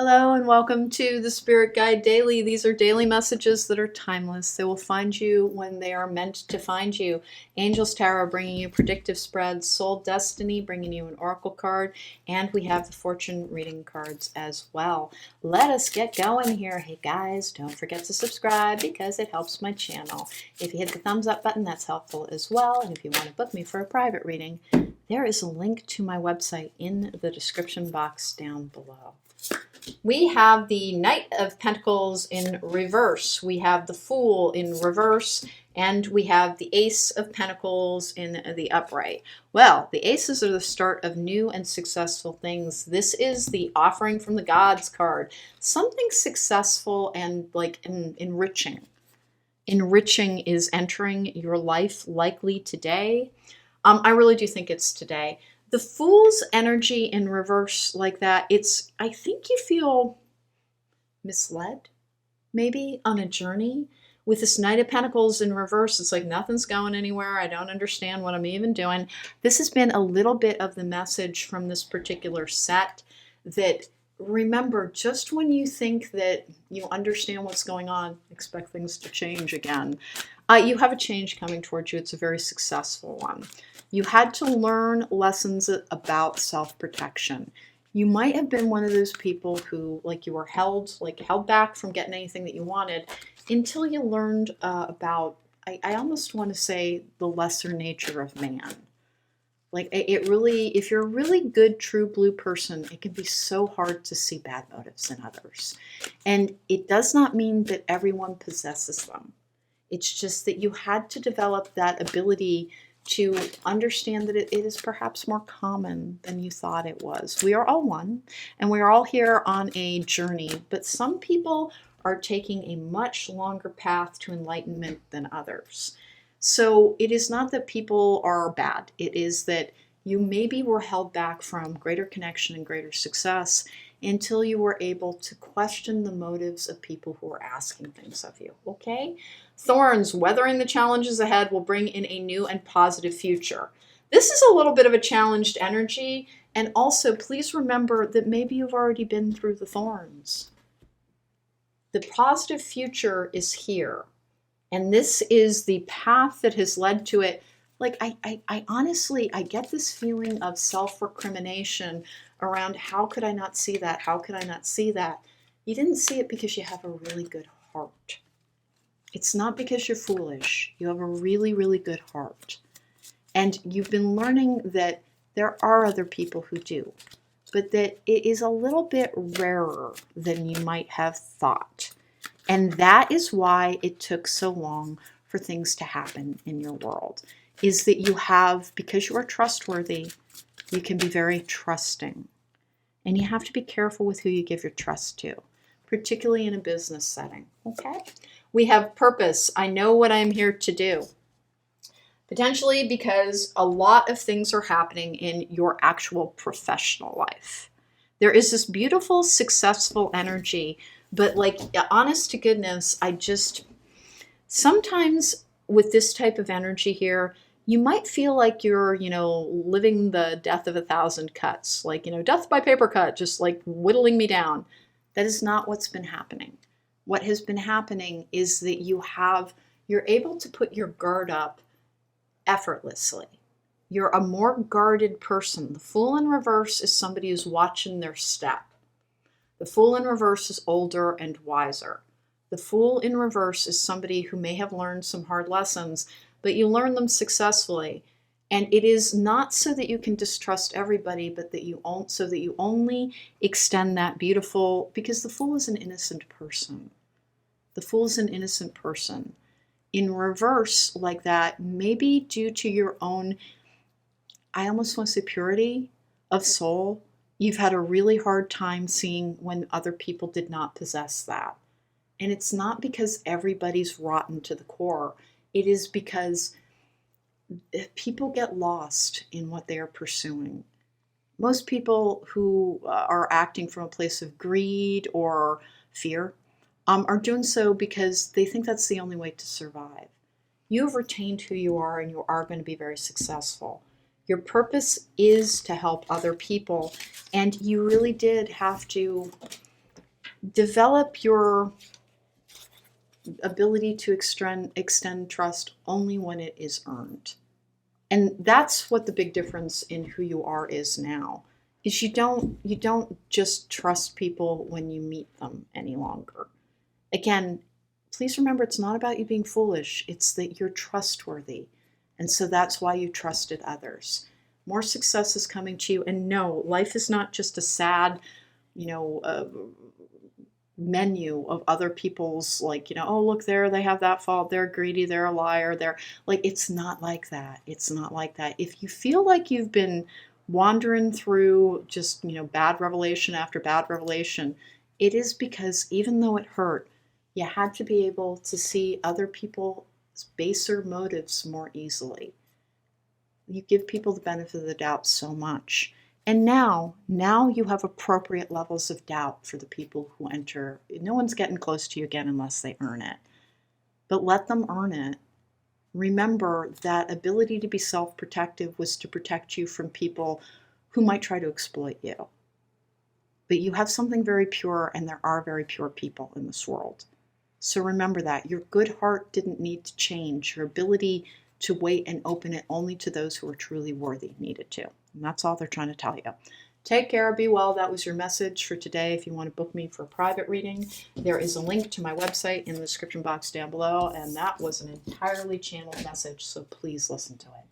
Hello and welcome to the Spirit Guide Daily. These are daily messages that are timeless. They will find you when they are meant to find you. Angels Tarot bringing you predictive spreads, Soul Destiny bringing you an oracle card, and we have the fortune reading cards as well. Let us get going here. Hey guys, don't forget to subscribe because it helps my channel. If you hit the thumbs up button, that's helpful as well. And if you want to book me for a private reading, there is a link to my website in the description box down below. We have the Knight of Pentacles in reverse. We have the Fool in reverse, and we have the Ace of Pentacles in the upright. Well, the aces are the start of new and successful things. This is the offering from the gods card. Something successful and enriching. Enriching is entering your life likely today. I really do think it's today. The Fool's energy in reverse like that, I think you feel misled, maybe on a journey. With this Knight of Pentacles in reverse, it's like nothing's going anywhere. I don't understand what I'm even doing. This has been a little bit of the message from this particular set that remember, just when you think that you understand what's going on, expect things to change again. You have a change coming towards you. It's a very successful one. You had to learn lessons about self-protection. You might have been one of those people who, you were held back from getting anything that you wanted until you learned about, I almost want to say, the lesser nature of man. If you're a really good, true blue person, it can be so hard to see bad motives in others. And it does not mean that everyone possesses them. It's just that you had to develop that ability to understand that it is perhaps more common than you thought it was. We are all one, and we are all here on a journey, but some people are taking a much longer path to enlightenment than others. So it is not that people are bad. It is that you maybe were held back from greater connection and greater success until you were able to question the motives of people who are asking things of you, okay? Thorns, weathering the challenges ahead will bring in a new and positive future. This is a little bit of a challenged energy, and also please remember that maybe you've already been through the thorns. The positive future is here, and this is the path that has led to it. I honestly get this feeling of self-recrimination around how could I not see that? How could I not see that? You didn't see it because you have a really good heart. It's not because you're foolish. You have a really, really good heart. And you've been learning that there are other people who do, but that it is a little bit rarer than you might have thought. And that is why it took so long for things to happen in your world, is that you have, because you are trustworthy, you can be very trusting. And you have to be careful with who you give your trust to, particularly in a business setting, okay? We have purpose. I know what I'm here to do. Potentially because a lot of things are happening in your actual professional life. There is this beautiful, successful energy, but honest to goodness, sometimes with this type of energy here, you might feel like you're, living the death of 1,000 cuts, death by paper cut, just whittling me down. That is not what's been happening. What has been happening is that you're able to put your guard up effortlessly. You're a more guarded person. The Fool in reverse is somebody who's watching their step. The Fool in reverse is older and wiser. The Fool in reverse is somebody who may have learned some hard lessons, but you learn them successfully. And it is not so that you can distrust everybody, but so that you only extend that beautiful, because the Fool is an innocent person. The Fool is an innocent person. In reverse like that, maybe due to your own, I almost want to say purity of soul, you've had a really hard time seeing when other people did not possess that. And it's not because everybody's rotten to the core. It is because people get lost in what they are pursuing. Most people who are acting from a place of greed or fear are doing so because they think that's the only way to survive. You have retained who you are, and you are going to be very successful. Your purpose is to help other people, and you really did have to develop your ability to extend trust only when it is earned. And that's what the big difference in who you are is now. Is you don't just trust people when you meet them any longer. Again, please remember it's not about you being foolish, it's that you're trustworthy. And so that's why you trusted others. More success is coming to you. And no, life is not just a sad, menu of other people's, like, oh, look there, they have that fault, they're greedy, they're a liar, they're like, it's not like that. It's not like that. If you feel like you've been wandering through just, bad revelation after bad revelation, it is because even though it hurt, you had to be able to see other people's baser motives more easily. You give people the benefit of the doubt so much. And now you have appropriate levels of doubt for the people who enter. No one's getting close to you again unless they earn it. But let them earn it. Remember that ability to be self-protective was to protect you from people who might try to exploit you. But you have something very pure, and there are very pure people in this world. So remember that. Your good heart didn't need to change. Your ability to wait and open it only to those who are truly worthy needed to. And that's all they're trying to tell you. Take care, be well. That was your message for today. If you want to book me for a private reading, there is a link to my website in the description box down below, and that was an entirely channeled message, so please listen to it.